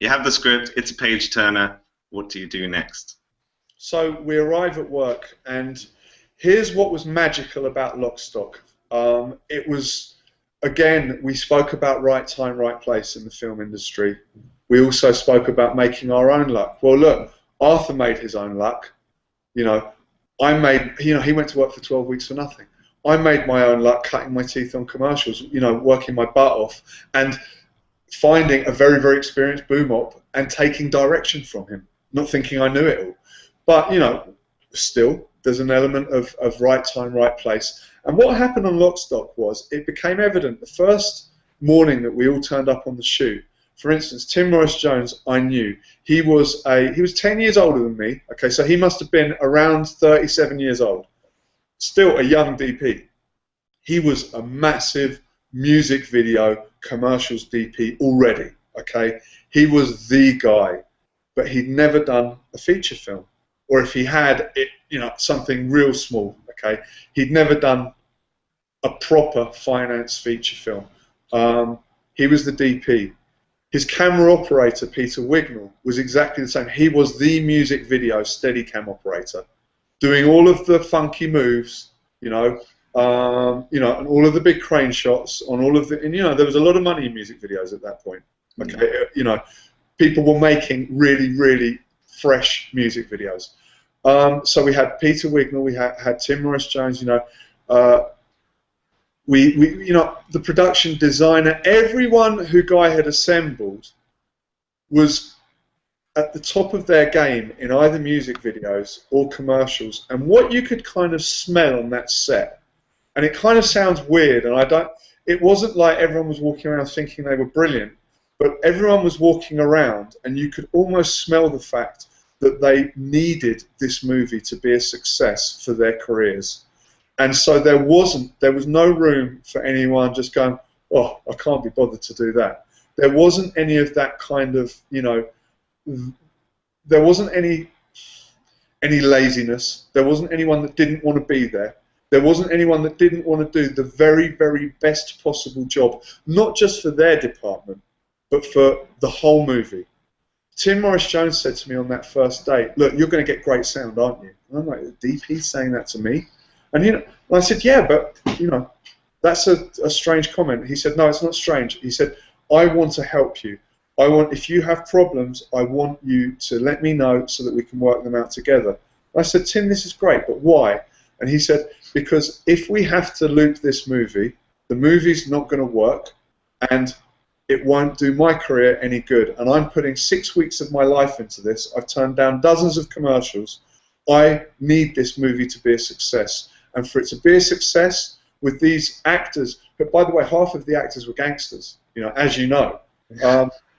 You have the script, it's a page turner. What do you do next? So we arrive at work, and here's what was magical about Lock Stock. It was, again, we spoke about right time, right place in the film industry. We also spoke about making our own luck. Well, look, Arthur made his own luck. You know, he went to work for 12 weeks for nothing. I made my own luck cutting my teeth on commercials, working my butt off and finding a very, very experienced boom op and taking direction from him, not thinking I knew it all. But, still, there's an element of right time, right place. And what happened on Lock Stock was it became evident the first morning that we all turned up on the shoot. For instance, Tim Morris-Jones, I knew. He was 10 years older than me. Okay, so he must have been around 37 years old. Still a young DP. He was a massive music video commercials DP already. Okay, he was the guy, but he'd never done a feature film, or if he had, something real small. Okay, he'd never done a proper finance feature film. He was the DP. His camera operator, Peter Wignall, was exactly the same. He was the music video Steadicam operator, doing all of the funky moves, and all of the big crane shots on all of the, and there was a lot of money in music videos at that point. Okay, people were making really, really fresh music videos. So we had Peter Wignall, we had Tim Morris-Jones, the production designer, everyone who Guy had assembled was at the top of their game in either music videos or commercials. And what you could kind of smell on that set, and it kind of sounds weird, and it wasn't like everyone was walking around thinking they were brilliant, but everyone was walking around and you could almost smell the fact that they needed this movie to be a success for their careers. And so there was no room for anyone just going, oh, I can't be bothered to do that. There wasn't any of that kind of, there wasn't any laziness. There wasn't anyone that didn't want to be there. There wasn't anyone that didn't want to do the very, very best possible job, not just for their department, but for the whole movie. Tim Morris-Jones said to me on that first date, look, you're going to get great sound, aren't you? And I'm like, the DP's saying that to me? And I said, yeah, but that's a strange comment. He said, no, it's not strange. He said, I want to help you. If you have problems, I want you to let me know so that we can work them out together. I said, Tim, this is great, but why? And he said, because if we have to loop this movie, the movie's not going to work, and it won't do my career any good. And I'm putting 6 weeks of my life into this. I've turned down dozens of commercials. I need this movie to be a success. And for it to be a success with these actors, but by the way, half of the actors were gangsters, as you know.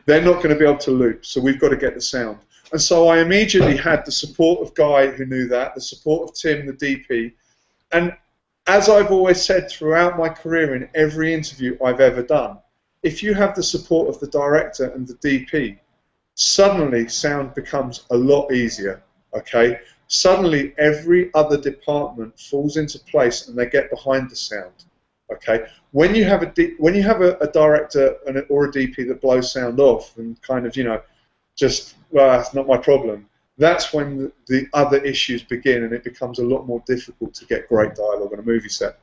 They're not going to be able to loop, so we've got to get the sound. And so I immediately had the support of Guy, who knew that, the support of Tim, the DP. And as I've always said throughout my career in every interview I've ever done, if you have the support of the director and the DP, suddenly sound becomes a lot easier, okay? Suddenly every other department falls into place and they get behind the sound. Okay, when you have a director or a DP that blows sound off and kind of just it's not my problem, that's when the other issues begin and it becomes a lot more difficult to get great dialogue on a movie set.